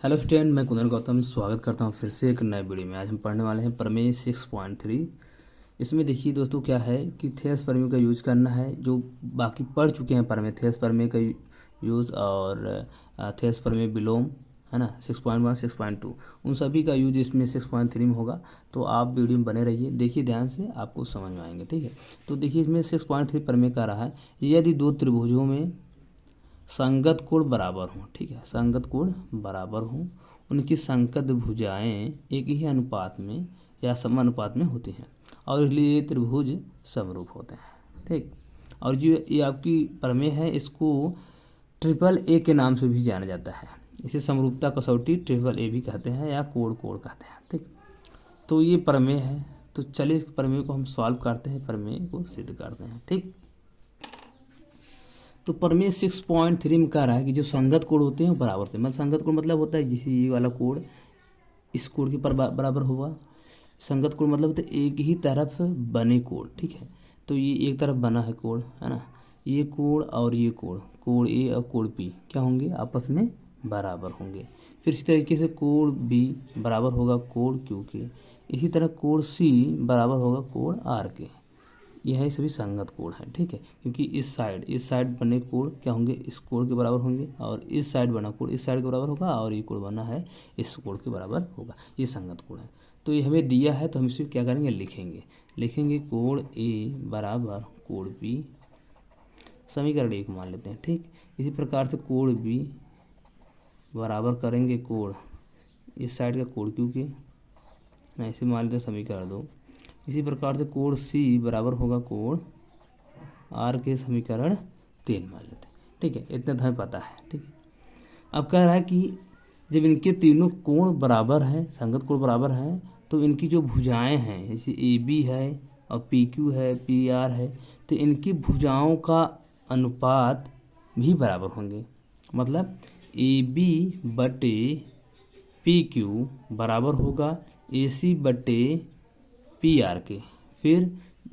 Hello student, मैं कुंदन गौतम स्वागत करता हूं फिर से एक नए वीडियो में। आज हम पढ़ने वाले हैं प्रमेय 6.3। इसमें देखिए दोस्तों क्या है कि थेल्स प्रमेय का यूज करना है। जो बाकी पढ़ चुके हैं प्रमेय, थेल्स प्रमेय का यूज़ और थेल्स प्रमेय विलोम है ना 6.1 6.2 उन सभी का यूज इसमें 6.3 में होगा। तो आप वीडियो में बने रहिए, देखिए ध्यान से, आपको समझ में आएंगे। ठीक है, तो देखिए इसमें 6.3 प्रमेय का रहा है यदि दो त्रिभुजों में संगत कोण बराबर हों। ठीक है, संगत कोण बराबर हों, उनकी संगत भुजाएं एक ही अनुपात में या समानुपात में होती हैं और इसलिए ये त्रिभुज समरूप होते हैं। ठीक, और जो ये आपकी प्रमेय है इसको ट्रिपल ए के नाम से भी जाना जाता है। इसे समरूपता कसौटी ट्रिपल ए भी कहते हैं या कोण कहते हैं। ठीक, तो ये प्रमेय है। तो चलिए इस प्रमेय को हम सॉल्व करते हैं, प्रमेय को सिद्ध करते हैं। ठीक, तो प्रमेय 6.3 में कह रहा है कि जो संगत कोण होते हैं वो बराबर से, मतलब संगत कोण मतलब होता है जैसे ये वाला कोण इस कोण के बराबर होगा। संगत कोण मतलब होता है एक ही तरफ बने कोण। ठीक है, तो ये एक तरफ बना है कोण है ना, ये कोण और ये कोण, कोण ए और कोण पी क्या होंगे, आपस में बराबर होंगे। फिर इसी तरीके से कोण बी बराबर होगा कोण क्यू के, इसी तरह कोण सी बराबर होगा कोण आर के। यह सभी संगत कोण है। ठीक है, क्योंकि इस साइड बने कोण क्या होंगे, इस कोण के बराबर होंगे, और इस साइड बना कोण इस साइड के बराबर होगा, और ये कोण बना है इस कोण के बराबर होगा। ये संगत कोण है। तो ये हमें दिया है तो हम इसे क्या करेंगे, लिखेंगे कोण ए बराबर कोण बी, समीकरण 1 मान लेते हैं। ठीक, इसी प्रकार से कोण बी बराबर करेंगे कोण इस साइड का कोण क्यू के, ऐसे मान लेते हैं समीकरण 2। इसी प्रकार से कोण सी बराबर होगा कोण आर के, समीकरण 3 मान लेते हैं। ठीक है, इतना तो हमें पता है। ठीक है, अब कह रहा है कि जब इनके तीनों कोण बराबर हैं, संगत कोण बराबर हैं, तो इनकी जो भुजाएं हैं जैसे ए बी है और पी क्यू है, पी आर है, तो इनकी भुजाओं का अनुपात भी बराबर होंगे। मतलब ए बी बटे पी क्यू बराबर होगा ए सी बटे पी आर के, फिर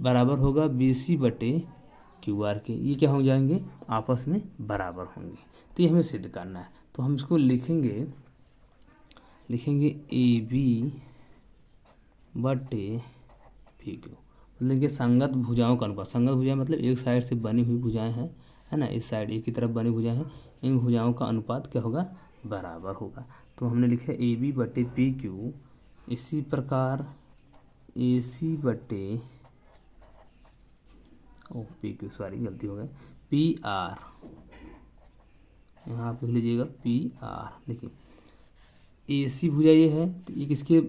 बराबर होगा बी सी बटे क्यू आर के। ये क्या हो जाएंगे, आपस में बराबर होंगे। तो ये हमें सिद्ध करना है। तो हम इसको लिखेंगे ए बी बटे पी क्यू, मतलब कि संगत भुजाओं का अनुपात। संगत भुजाएं मतलब एक साइड से बनी हुई भुजाएं हैं है ना, इस साइड एक ही तरफ बनी भुजाएं हैं, इन भुजाओं का अनुपात क्या होगा, बराबर होगा। तो हमने लिखा ए बी बटे पी क्यू, इसी प्रकार ए सी बटे पी क्यू, सॉरी गलती हो गई, पी आर, यहाँ आप लिख लीजिएगा पी आर। देखिए ए सी भुजा ये है, तो ये किसके,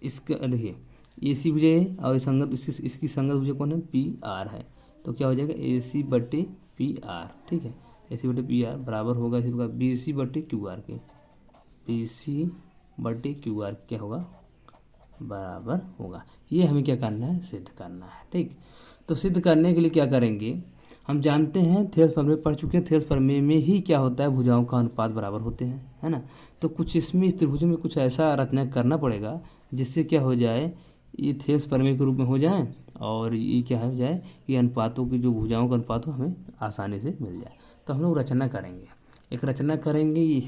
इसका देखिए ए सी भुजा है और संगत इसकी संगत भुजा कौन है, पी आर है। तो क्या हो जाएगा ए सी बटे पी आर। ठीक है, ए सी बटे पी आर बराबर होगा इसी प्रकार बी सी बटे क्यू आर के, पी सी बटे क्यू आर क्या होगा, बराबर होगा। ये हमें क्या करना है, सिद्ध करना है। ठीक, तो सिद्ध करने के लिए क्या करेंगे, हम जानते हैं थेल्स प्रमेय पढ़ चुके हैं। थेल्स प्रमेय में ही क्या होता है, भुजाओं का अनुपात बराबर होते हैं है ना। तो कुछ इसमें इस त्रिभुज में कुछ ऐसा रचना करना पड़ेगा जिससे क्या हो जाए, ये थेल्स प्रमेय के रूप में हो जाए, और ये क्या हो जाए, ये अनुपातों की जो भुजाओं का अनुपात हो हमें आसानी से मिल जाए। तो हम लोग रचना करेंगे, एक रचना करेंगे।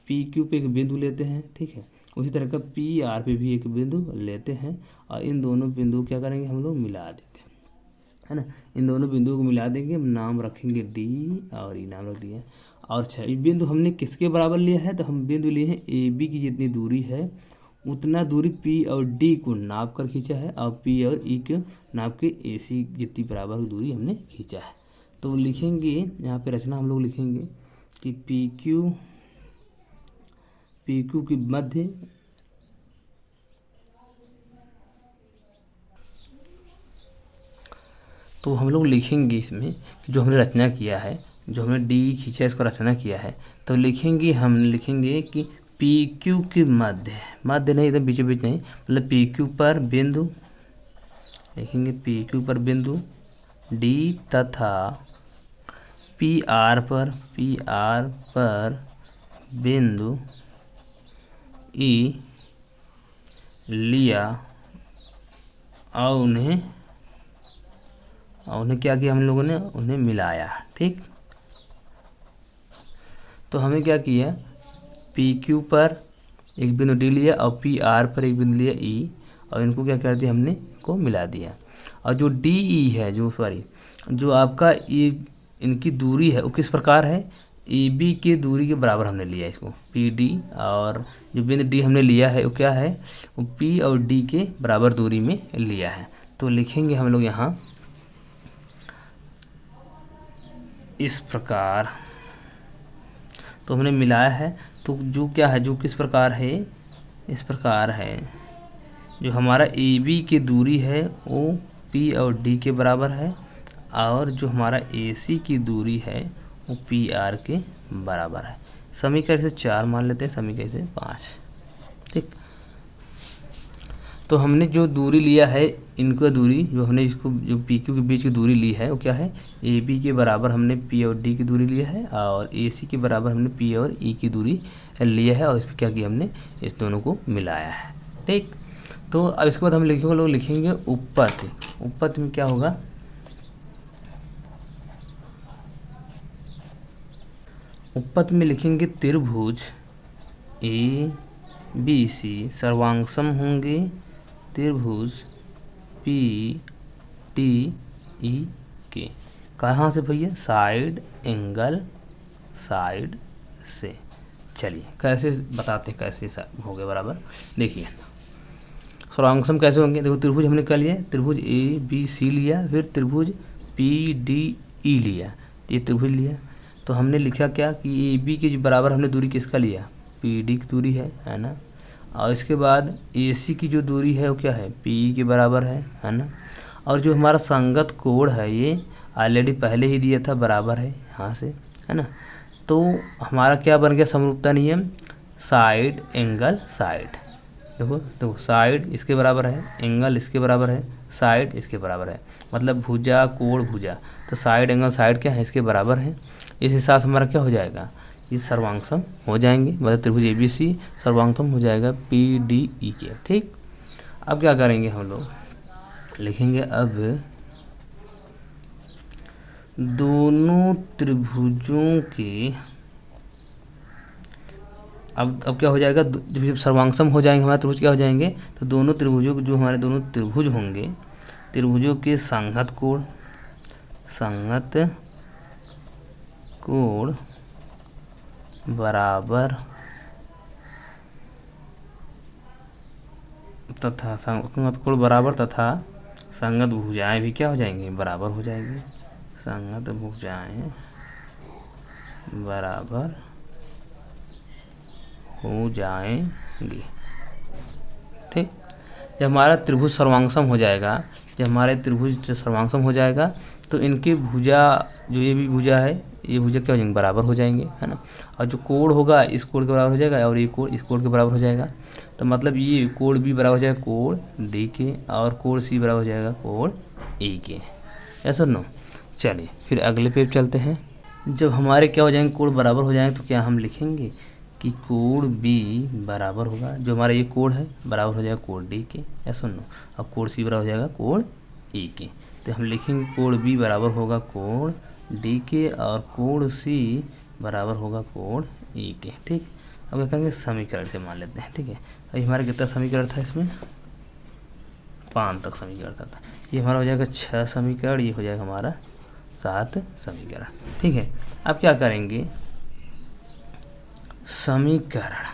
पी क्यू पे एक बिंदु लेते हैं। ठीक है, उसी तरह का पी आर पे भी एक बिंदु लेते हैं, और इन दोनों बिंदु क्या करेंगे, हम लोग मिला देंगे है ना। इन दोनों बिंदुओं को मिला देंगे, नाम रखेंगे डी और ये नाम रख दिया। और अच्छा, ये बिंदु हमने किसके बराबर लिया है, तो हम बिंदु लिए हैं ए बी की जितनी दूरी है उतना दूरी पी और डी को नाप कर खींचा है, और पी और ई को नाप के ए सी जितनी बराबर दूरी हमने खींचा है। तो लिखेंगे यहाँ पे रचना हम लोग लिखेंगे कि पी क्यू की मध्य तो हम लोग लिखेंगे इसमें कि जो हमने रचना किया है, जो हमने डी खींचा इसको रचना किया है, तो लिखेंगे कि पी क्यू की मध्य नहीं, इधर बीचों बीच नहीं, मतलब पी क्यू पर बिंदु लिखेंगे, पी क्यू पर बिंदु डी तथा पी आर पर बिंदु ई लिया, और उन्हें क्या किया हम लोगों ने, उन्हें मिलाया। ठीक, तो हमें क्या किया, पी क्यू पर एक बिंदु डी लिया और पी आर पर एक बिंदु लिया ई, और इनको क्या कर दिया हमने, इनको मिला दिया। और जो डी ई है, जो आपका ये इनकी दूरी है वो किस प्रकार है, ए बी के दूरी के बराबर हमने लिया इसको, पी डी, और जो बिंदु डी हमने लिया है वो क्या है, वो पी और डी के बराबर दूरी में लिया है। तो लिखेंगे हम लोग यहाँ इस प्रकार, तो हमने मिलाया है, तो जो क्या है, जो किस प्रकार है, इस प्रकार है। जो हमारा ए बी की दूरी है वो पी और डी के बराबर है, और जो हमारा ए सी की दूरी है वो पी आर के बराबर है। समीकरण से 4 मान लेते हैं, समीकरण से 5। ठीक, तो हमने जो दूरी लिया है, इनका दूरी जो हमने इसको जो पी क्यू के बीच की दूरी ली है वो क्या है, ए बी के बराबर हमने पी और डी की दूरी लिया है, और ए सी के बराबर हमने पी और ई की दूरी लिया है, और इस पर क्या किया हमने, इस दोनों को मिलाया है। ठीक, तो अब इसके बाद हम लिखेंगे उपपत्ति। उपपत्ति में क्या होगा, उपपत्ति में लिखेंगे त्रिभुज ए बी सी सर्वांगसम होंगे त्रिभुज पी टी ई के। कहाँ से भैया, साइड एंगल साइड से। चलिए कैसे बताते हैं, कैसे हो गए बराबर। देखिए सर्वांगसम कैसे होंगे, देखो त्रिभुज हमने क्या लिया, त्रिभुज ए बी सी लिया, फिर त्रिभुज पी डी ई लिया, तो ये त्रिभुज लिया। तो हमने लिखा क्या कि ए बी के बराबर हमने दूरी किसका लिया, पी डी की दूरी है ना, और इसके बाद ए सी की जो दूरी है वो क्या है, पी के बराबर है ना, और जो हमारा संगत कोण है ये ऑलरेडी पहले ही दिया था, बराबर है यहाँ से, है ना। तो हमारा क्या बन गया समरूपता नियम, साइड एंगल साइड। देखो साइड इसके बराबर है, एंगल इसके बराबर है, साइड इसके बराबर है, मतलब भुजा कोण भुजा, तो साइड एंगल साइड क्या है, इसके बराबर है। इस हिसाब से हमारा क्या हो जाएगा, ये सर्वांगसम हो जाएंगे, मतलब त्रिभुज ए बी सी सर्वांगसम हो जाएगा पी डी ई के। ठीक, अब क्या करेंगे हम लोग, लिखेंगे अब दोनों त्रिभुजों के, अब क्या हो जाएगा, जब सर्वांगसम हो जाएंगे हमारे त्रिभुज क्या हो जाएंगे, तो दोनों त्रिभुजों के जो हमारे दोनों त्रिभुज होंगे, त्रिभुजों के संगत कोण बराबर तथा संगत कोण बराबर तथा संगत भुजाएं भी क्या हो जाएंगी, बराबर हो जाएंगी। संगत भुजाएं बराबर हो जाएंगी। ठीक, जब हमारा त्रिभुज सर्वांगसम हो जाएगा, जब हमारे त्रिभुज सर्वांगसम हो जाएगा तो इनकी भुजा, जो ये भी भुजा है, ये भुजा क्या हो जाएंगे, बराबर हो जाएंगे, है ना। और जो कोण होगा इस कोण के बराबर हो जाएगा, और ये कोण इस कोण के बराबर हो जाएगा। तो मतलब ये कोण बी बराबर हो जाएगा कोण डी के, और कोण सी बराबर हो जाएगा कोण ए के। ऐसा नो, चलिए फिर अगले पेज चलते हैं। जब हमारे क्या हो जाएंगे, कोण बराबर हो जाएंगे, तो क्या हम लिखेंगे कि कोण बी बराबर होगा, जो हमारा ये कोण है बराबर हो जाएगा कोण डी के, ऐसा नो, और कोण सी बराबर हो जाएगा कोण ए के। तो हम लिखेंगे कोण बी बराबर होगा कोण डी के, और कोण सी बराबर होगा कोण ई के। ठीक, अब क्या करेंगे, समीकरण से मान लेते हैं। ठीक है, अभी हमारे कितना समीकरण था इसमें, 5 तक समीकरण था। ये हमारा हो जाएगा 6 समीकरण, ये हो जाएगा हमारा 7 समीकरण। ठीक है, अब क्या करेंगे, समीकरण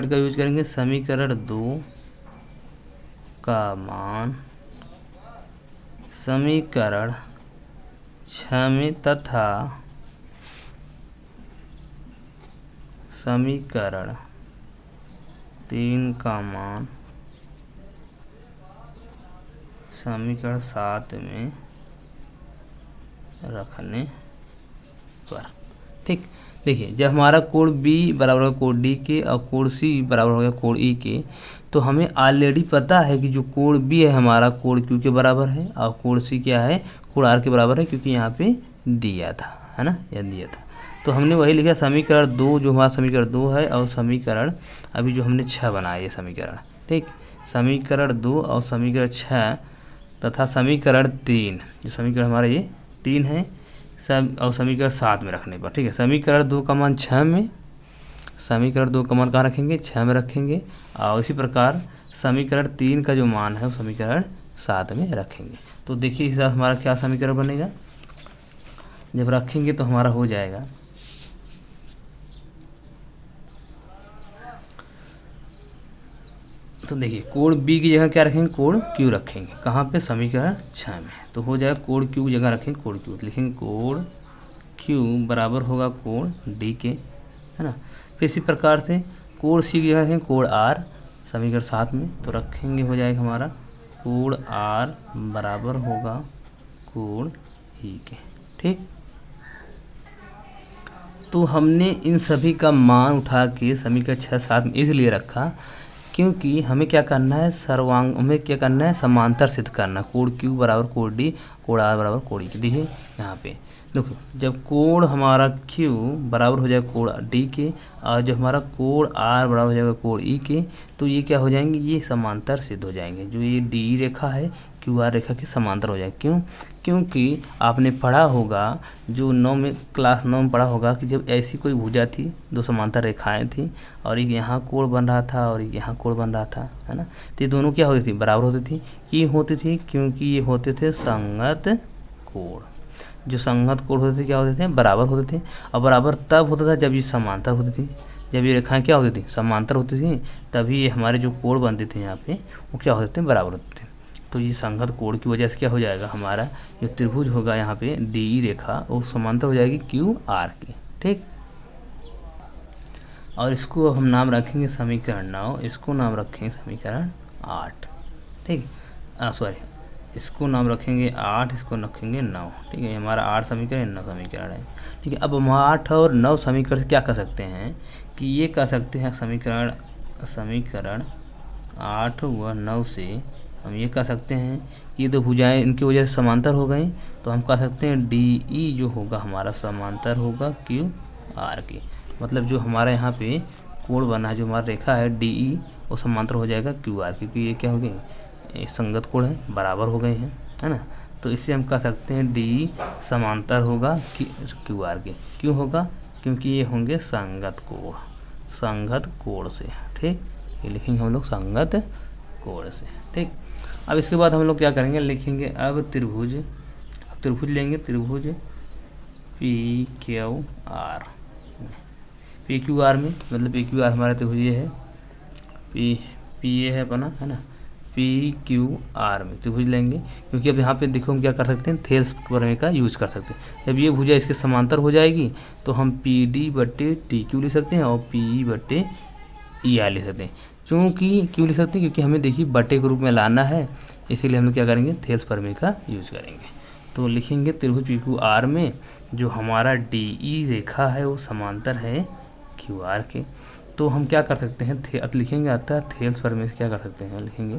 का यूज करेंगे। समीकरण 2 का मान समीकरण 6 में तथा समीकरण 3 का मान समीकरण 7 में रखने पर। ठीक, देखिए जब हमारा कोण बी बराबर होगा कोण डी के, और कोण सी बराबर होगा कोण ई के, तो हमें ऑलरेडी पता है कि जो कोण बी है हमारा कोण क्यू के बराबर है, और कोण सी क्या है, कोण आर के बराबर है, क्योंकि यहाँ पे दिया था, है ना, यह दिया था। तो हमने वही लिखा समीकरण 2, जो हमारा समीकरण 2 है, और समीकरण अभी जो हमने 6 बनाया ये समीकरण। ठीक, समीकरण 2 और समीकरण 6 तथा समीकरण 3, जो समीकरण हमारा ये 3 है सब, और समीकरण 7 में रखने पर। ठीक है, समीकरण 2 का मान 6 में, समीकरण 2 का मान कहाँ रखेंगे, 6 में रखेंगे, और इसी प्रकार समीकरण 3 का जो मान है वो समीकरण 7 में रखेंगे। तो देखिए इस हमारा क्या समीकरण बनेगा, जब रखेंगे तो हमारा हो जाएगा तो देखिए कोण बी की जगह क्या रखेंगे, कोण क्यू रखेंगे, कहाँ पे, समीकरण 6 में। तो हो जाएगा कोण क्यू की जगह रखेंगे कोण क्यू, लिखेंगे कोण क्यू बराबर होगा कोण डी के, है ना। फिर इसी प्रकार से कोण सी की जगह रखेंगे कोण आर, समीकरण 7 में। तो रखेंगे हो जाएगा हमारा कोण आर बराबर होगा कोण ई के, ठीक। तो हमने इन सभी का मान उठा के समीकरण 6, 7 में इसलिए रखा क्योंकि हमें क्या करना है, हमें क्या करना है, समांतर सिद्ध करना। कोण क्यू बराबर कोण डी, कोण आर बराबर कोण ई। देखिए यहाँ पे देखो, जब कोण हमारा क्यू बराबर हो जाएगा कोण डी के, और जब हमारा कोण आर बराबर हो जाएगा कोण ई के, तो ये क्या हो जाएंगे, ये समांतर सिद्ध हो जाएंगे। जो ये डी रेखा है क्यू आर रेखा के समांतर हो जाएगा। क्यों, क्योंकि आपने पढ़ा होगा, जो क्लास 9 में पढ़ा होगा कि जब ऐसी कोई भुजा थी, दो समांतर रेखाएं थी, और एक यहाँ कोण बन रहा था और एक यहाँ कोण बन रहा था, है ना। तो ये दोनों क्या होती थी, बराबर होती थी। क्यों होती थी, क्योंकि ये होते थे संगत कोण। जो संगत कोण होते थे क्या होते थे, बराबर होते थे। और बराबर तब होता था जब ये समांतर होती थी। जब ये रेखाएं क्या होती थी, समांतर होती थी, तभी ये हमारे जो कोण बनते थे यहाँ पे वो क्या होते थे, बराबर होते थे। तो ये संगत कोण की वजह से क्या हो जाएगा, हमारा जो त्रिभुज होगा यहाँ पे डी ई रेखा वो समांतर हो जाएगी क्यू आर के, ठीक। और इसको हम नाम रखेंगे समीकरण 9, इसको नाम रखेंगे समीकरण 8, ठीक। सॉरी, इसको नाम रखेंगे 8, इसको रखेंगे 9, ठीक है। हमारा 8 समीकरण 9 समीकरण है, ठीक है। अब हम 8 और 9 समीकरण से क्या कर सकते हैं कि ये कर सकते हैं समीकरण 8 व 9 से हम ये कह सकते हैं, ये दो भुजाएं इनकी वजह से समांतर हो गई, तो हम कह सकते हैं डी ई जो होगा हमारा समांतर होगा क्यू आर के। मतलब जो हमारा यहाँ पे कोण बना है, जो हमारा रेखा है डी ई, वो समांतर हो जाएगा क्यू आर, क्योंकि ये क्या हो गई, ये संगत कोण है, बराबर हो गए हैं, है ना। तो इससे हम कह सकते हैं डी समांतर होगा क्यू आर के। क्यों होगा, क्योंकि ये होंगे संगत कोण से, ठीक। ये लिखेंगे हम लोग संगत कोण से, ठीक। अब इसके बाद हम लोग क्या करेंगे, लिखेंगे अब त्रिभुज लेंगे, त्रिभुज पी क्यू आर में, मतलब पी क्यू आर हमारा त्रिभुज ये है, पी ये है अपना, है ना। पी क्यू आर में त्रिभुज लेंगे, क्योंकि अब यहाँ पे देखो हम क्या कर सकते हैं, थेल्स प्रमेय का यूज कर सकते हैं। जब ये भुजा इसके समांतर हो जाएगी तो हम पी डी बटे टी क्यू लिख सकते हैं और पी ई बटे ई आर लिख सकते हैं। क्यों लिख सकते हैं, क्योंकि हमें देखिए बटे के रूप में लाना है, इसीलिए हम लोग क्या करेंगे, थेल्स प्रमेय का यूज करेंगे। तो लिखेंगे त्रिभुज पी क्यू आर में जो हमारा डी ई रेखा है वो समांतर है क्यू आर के। तो हम क्या कर सकते हैं, लिखेंगे अतः थेल्स प्रमेय से क्या कर सकते हैं, लिखेंगे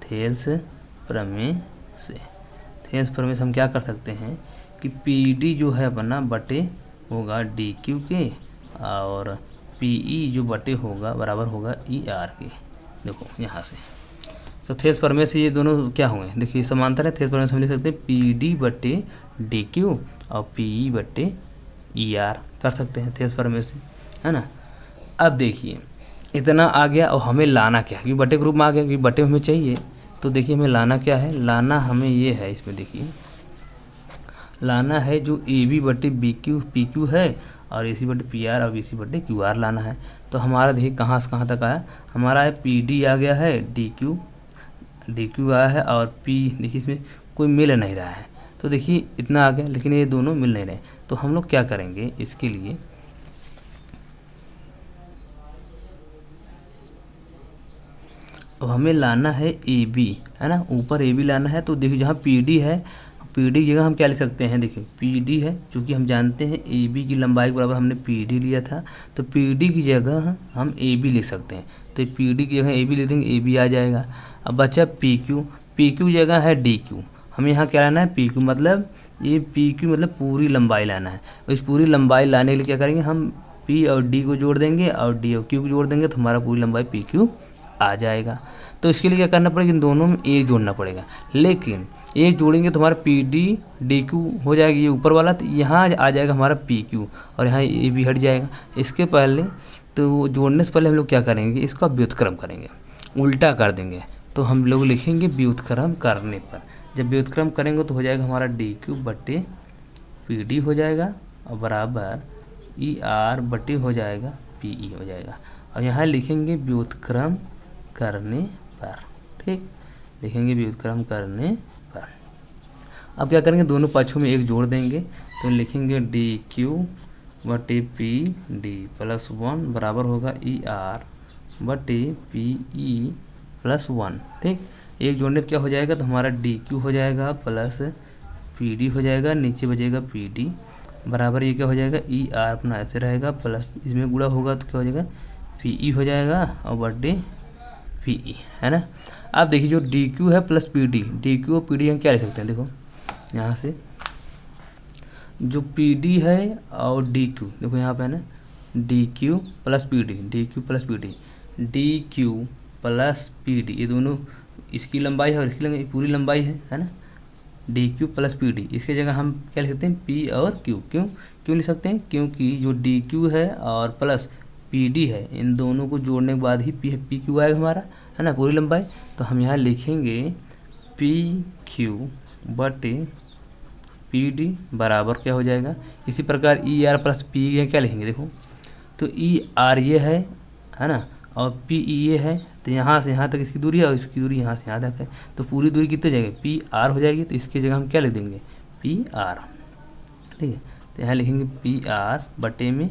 थेल्स प्रमेय से हम क्या कर सकते हैं कि पी डी जो है अपना बटे होगा डी क्यू के, और पी ई जो बटे होगा बराबर होगा ई आर के। देखो यहाँ से तो थेल्स प्रमेय से ये दोनों क्या होंगे, देखिए समांतर है। थेल्स प्रमेय से हम लिख सकते हैं पी डी बटे डी क्यू और पी ई बटे ई आर कर सकते हैं थेल्स प्रमेय से, है ना। अब देखिए इतना आ गया, और हमें लाना क्या है, क्योंकि बटे के रूप में आ गया, क्योंकि बटे हमें चाहिए। तो देखिए हमें लाना क्या है, लाना हमें ये है, इसमें देखिए लाना है जो ए बी बटे बी क्यू पी क्यू है, और ए सी बटे पी आर और बी सी बटे क्यू आर लाना है। तो हमारा देखिए कहाँ से कहाँ तक आया, हमारा है पी डी आ गया है, डी क्यू आया है, और पी देखिए इसमें कोई मिल नहीं रहा है। तो देखिए इतना आ गया, लेकिन ये दोनों मिल नहीं रहे। तो हम लोग क्या करेंगे इसके लिए, अब हमें लाना है ए बी, है ना, ऊपर ए बी लाना है। तो देखिए जहाँ पी डी है, पी डी की जगह हम क्या लिख सकते हैं, देखिए पी डी है, क्योंकि हम जानते हैं ए बी की लंबाई के बराबर हमने पी डी लिया था, तो पी डी की जगह हम ए बी लिख सकते हैं। तो पी डी की जगह ए बी लिख देंगे, ए बी आ जाएगा। अब बचा पी क्यू जगह है डी क्यू, हमें यहाँ क्या लाना है, पी क्यू मतलब ये पी क्यू मतलब पूरी लंबाई लाना है। और इस पूरी लंबाई लाने के लिए क्या करेंगे, हम पी और डी को जोड़ देंगे और डी और क्यू को जोड़ देंगे, तो हमारा पूरी लंबाई पी क्यू आ जाएगा। तो इसके लिए क्या करना पड़ेगा, इन दोनों में एक जोड़ना पड़ेगा। लेकिन एक जोड़ेंगे तो हमारा पी डी डी क्यू हो जाएगा, ये ऊपर वाला, तो यहाँ आ जाएगा हमारा पी क्यू और यहाँ ए बी हट जाएगा। इसके पहले तो जोड़ने से पहले हम लोग क्या करेंगे, इसका व्युत्क्रम करेंगे, उल्टा कर देंगे। तो हम लोग लिखेंगे व्युत्क्रम करने पर, जब व्युत्क्रम करेंगे तो हो जाएगा हमारा डी क्यू बटे पी डी हो जाएगा और बराबर ई आर बटे हो जाएगा पी ई हो जाएगा। और यहाँ लिखेंगे व्युत्क्रम करने पर, ठीक, लिखेंगे व्युत्क्रम करने पर। अब क्या करेंगे, दोनों पक्षों में एक जोड़ देंगे, तो लिखेंगे डी क्यू बटे पी डी प्लस 1 बराबर होगा ई आर बटे पी ई प्लस 1, ठीक। एक जोड़ने पर क्या हो जाएगा, तो हमारा डी क्यू हो जाएगा प्लस पी डी हो जाएगा, नीचे बचेगा पी डी बराबर ये क्या हो जाएगा, ई आर अपना ऐसे रहेगा प्लस इसमें गुणा होगा तो क्या हो जाएगा, पी ई हो जाएगा और बटे पी ई, है ना। अब देखिए जो डी क्यू है प्लस पी डी क्यू और पी डी हम क्या ले सकते हैं, देखो यहाँ से जो पी डी है और डी क्यू, देखो यहाँ पे है ना, D Q plus P D, D Q plus P D, D Q plus P D, ये दोनों इसकी लंबाई है और इसकी लंबाई पूरी लंबाई है ना। D Q plus P D, इसकी जगह हम क्या लिख सकते हैं, पी और क्यू। क्यों लिख सकते हैं, क्योंकि जो डी क्यू है और प्लस पी डी है, इन दोनों को जोड़ने के बाद ही पी क्यू आएगा हमारा, है ना, पूरी लंबाई। तो हम यहाँ लिखेंगे पी क्यू बटे पी डी बराबर क्या हो जाएगा, इसी प्रकार ई आर प्लस पी क्या लिखेंगे, देखो तो ई आर ये है ना, और पी ई ये है, तो यहाँ से यहाँ तक इसकी दूरी है और इसकी दूरी यहाँ से यहाँ तक है, तो पूरी दूरी कितनी हो जाएगी, पी आर हो जाएगी। तो इसकी जगह हम क्या लिख देंगे, पी आर, ठीक है। तो यहाँ लिखेंगे पी आर बटे में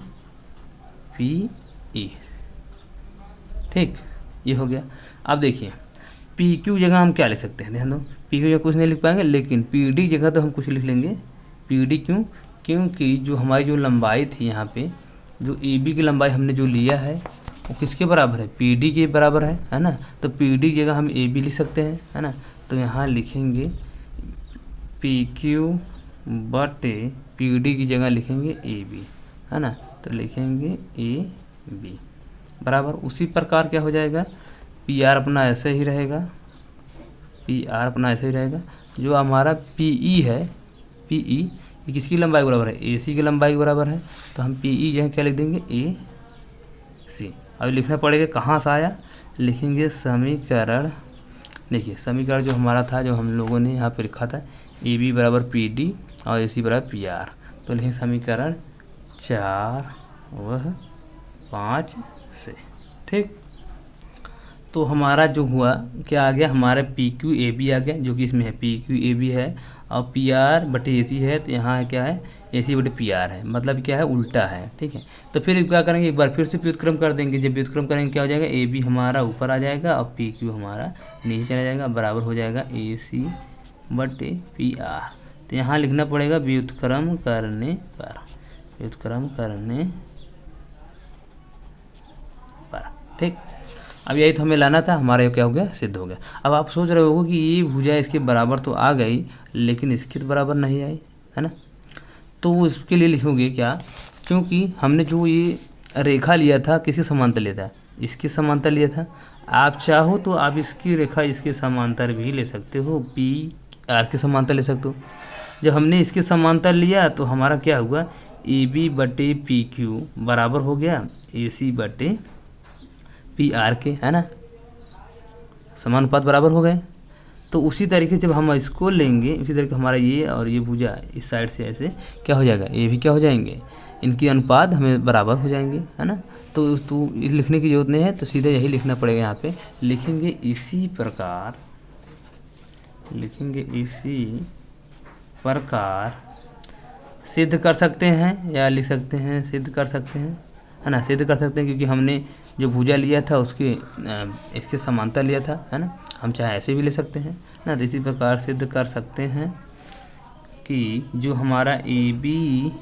पी ई, ठीक, ये हो गया। अब देखिए पी क्यू जगह हम क्या लिख सकते हैं, ध्यान दो, पी क्यू जगह कुछ नहीं लिख पाएंगे, लेकिन पी डी जगह तो हम कुछ लिख लेंगे, पी डी। क्योंकि जो हमारी जो लंबाई थी यहाँ पे, जो ए बी की लंबाई हमने जो लिया है वो किसके बराबर है, पी डी के बराबर है ना। तो पी डी जगह हम ए बी लिख सकते हैं, है ना। तो यहाँ लिखेंगे पी क्यू बटे पी डी की जगह लिखेंगे ए बी, है ना। तो लिखेंगे ए बी बराबर, उसी प्रकार क्या हो जाएगा, पी आर अपना ऐसे ही रहेगा, पी आर अपना ऐसे ही रहेगा। जो हमारा पी ई है, पी ई ये किसकी लंबाई के बराबर है, ए सी की लंबाई के बराबर है। तो हम पी ई जो है क्या लिख देंगे, ए सी। अब लिखना पड़ेगा कहाँ से आया, लिखेंगे समीकरण, देखिए समीकरण जो हमारा था, जो हम लोगों ने यहाँ पे लिखा था, ए बी बराबर पी डी और ए सी बराबर पी आर। तो लिखेंगे समीकरण 4 व 5 से, ठीक। तो हमारा जो हुआ क्या आ गया, हमारा पी क्यू ए बी आ गया, जो कि इसमें है पी क्यू ए बी है और पी आर बटे ए सी है। तो यहाँ क्या है, ए सी बटे पी आर है, मतलब क्या है, उल्टा है, ठीक है। तो फिर क्या करेंगे, एक बार फिर से व्युत्क्रम कर देंगे। जब व्युत्क्रम करेंगे क्या हो जाएगा, ए बी हमारा ऊपर आ जाएगा और पी क्यू हमारा नीचे चला जाएगा, बराबर हो जाएगा ए सी बटे पी आर। तो यहाँ लिखना पड़ेगा व्युत्क्रम करने पर, व्युत्क्रम करने पर, ठीक। अब यही तो हमें लाना था, हमारा ये क्या हो गया, सिद्ध हो गया। अब आप सोच रहे हो कि ये भुजा इसके बराबर तो आ गई, लेकिन इसके तो बराबर नहीं आई, है ना। तो इसके लिए लिखोगे क्या, क्योंकि हमने जो ये रेखा लिया था किसके समांतर लिया था, इसके समांतर लिया था। आप चाहो तो आप इसकी रेखा इसके समांतर भी ले सकते हो, पी आर के समांतर ले सकते हो। जब हमने इसके समांतर लिया तो हमारा क्या हुआ, ए बी बटे पी क्यू बराबर हो गया ए सी बटे पी आर के, है ना, समानुपात बराबर हो गए। तो उसी तरीके से जब हम इसको लेंगे, उसी तरीके हमारा ये और ये भुजा इस साइड से ऐसे क्या हो जाएगा, ये भी क्या हो जाएंगे, इनकी अनुपात हमें बराबर हो जाएंगे, है ना। तो लिखने की जरूरत नहीं है, तो सीधे यही लिखना पड़ेगा। यहाँ पे लिखेंगे इसी प्रकार, लिखेंगे इसी प्रकार सिद्ध कर सकते हैं, या लिख सकते हैं सिद्ध कर सकते हैं, है ना, सिद्ध कर सकते हैं, क्योंकि हमने जो भुजा लिया था उसके इसके समांतर लिया था, है ना। हम चाहे ऐसे भी ले सकते हैं ना। तो इसी प्रकार सिद्ध कर सकते हैं कि जो हमारा ए बी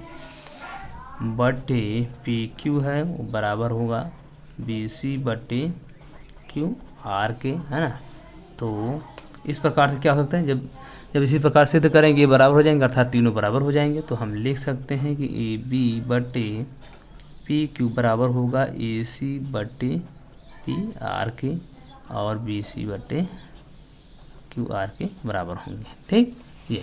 बटे पी क्यू है वो बराबर होगा बी सी बटे क्यू आर के, है ना। तो इस प्रकार से क्या हो सकता है, जब इसी प्रकार सिद्ध करेंगे ये बराबर हो जाएंगे, अर्थात तीनों बराबर हो जाएंगे। तो हम लिख सकते हैं कि ए बी बटे पी क्यू बराबर होगा ए सी बटे पी आर के और बी सी बटे क्यू आर के बराबर होंगे। ठीक, ये